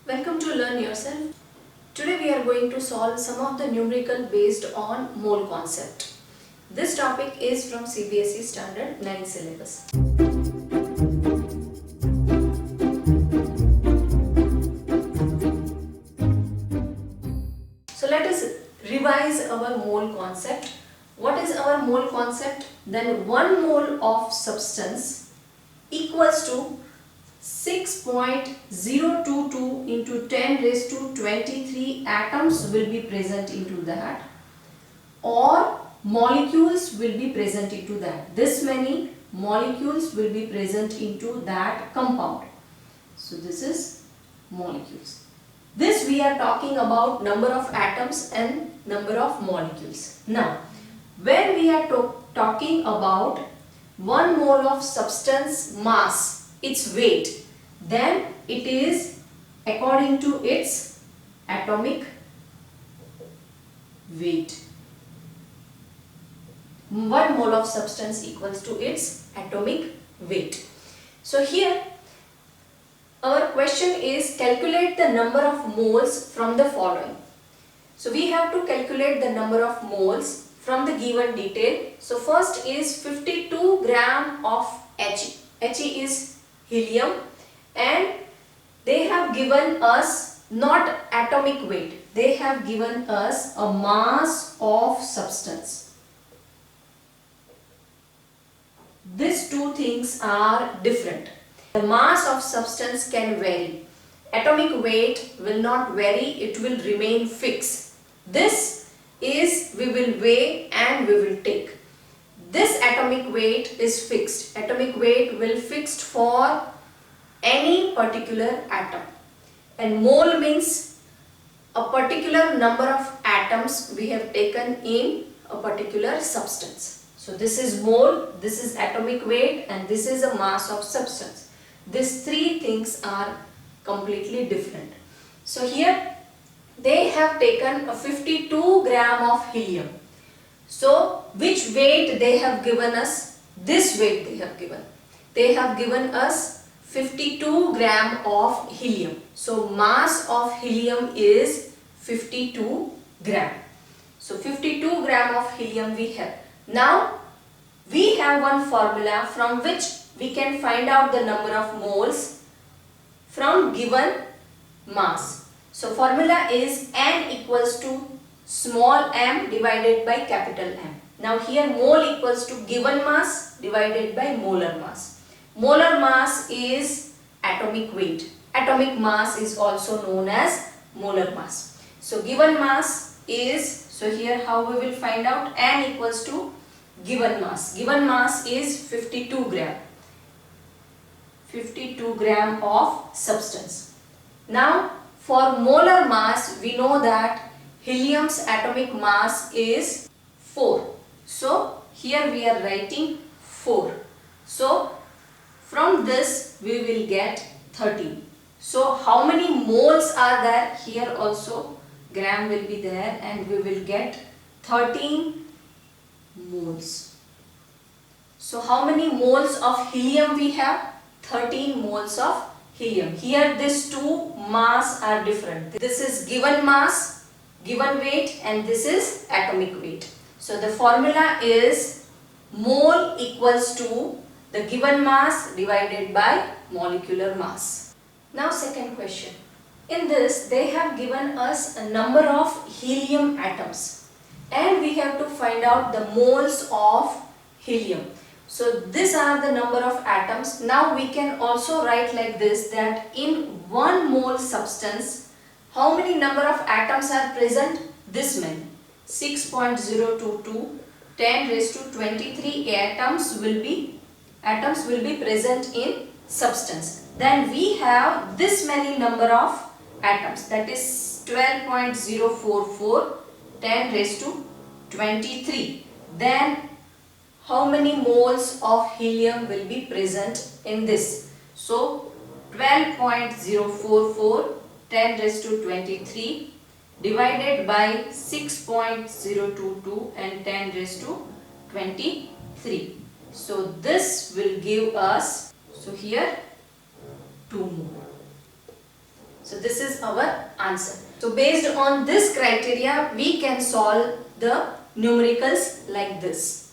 Welcome to Learn Yourself. Today we are going to solve some of the numerical based on mole concept. This topic is from CBSE Standard 9 syllabus. So let us revise our mole concept. What is our mole concept? Then 1 mole of substance equals to 6.022 into 10 raised to 23 atoms will be present into that, or molecules will be present into that. This many molecules will be present into that compound. So this is molecules. This we are talking about number of atoms and number of molecules. Now, when we are talking about 1 mole of substance mass, its weight, then it is according to its atomic weight. 1 mole of substance equals to its atomic weight. So here our question is calculate the number of moles from the following. So we have to calculate the number of moles from the given detail. So first is 52 gram of He. He is helium, and they have given us not atomic weight, they have given us a mass of substance. These two things are different. The mass of substance can vary. Atomic weight will not vary, it will remain fixed. This is we will weigh and we will take. This atomic weight is fixed. Atomic weight will fixed for any particular atom. And mole means a particular number of atoms we have taken in a particular substance. So this is mole, this is atomic weight, and this is a mass of substance. These three things are completely different. So here they have taken a 52 gram of helium. So which weight they have given us? This weight they have given. They have given us 52 gram of helium. So mass of helium is 52 gram. So 52 gram of helium we have. Now we have one formula from which we can find out the number of moles from given mass. So formula is N equals to small m divided by capital M. Now here mole equals to given mass divided by molar mass. Molar mass is atomic weight. Atomic mass is also known as molar mass. So given mass is, so here how we will find out? N equals to given mass. Given mass is 52 gram. 52 gram of substance. Now for molar mass we know that helium's atomic mass is 4. So here we are writing 4. So from this we will get 13. So how many moles are there? Here also gram will be there, and we will get 13 moles. So how many moles of helium we have? 13 moles of helium. Here these two mass are different. This is given mass, given weight, and this is atomic weight. So the formula is mole equals to the given mass divided by molecular mass. Now second question. In this they have given us a number of helium atoms, and we have to find out the moles of helium. So these are the number of atoms. Now we can also write like this, that in 1 mole substance, how many number of atoms are present? This many. 6.022 10 raised to 23 atoms will be present in substance. Then we have this many number of atoms, that is 12.044 10 raised to 23. Then how many moles of helium will be present in this? So 12.044 10 raised to 23 divided by 6.022 and 10 raised to 23. So this will give us, so here 2 more. So this is our answer. So based on this criteria, we can solve the numericals like this.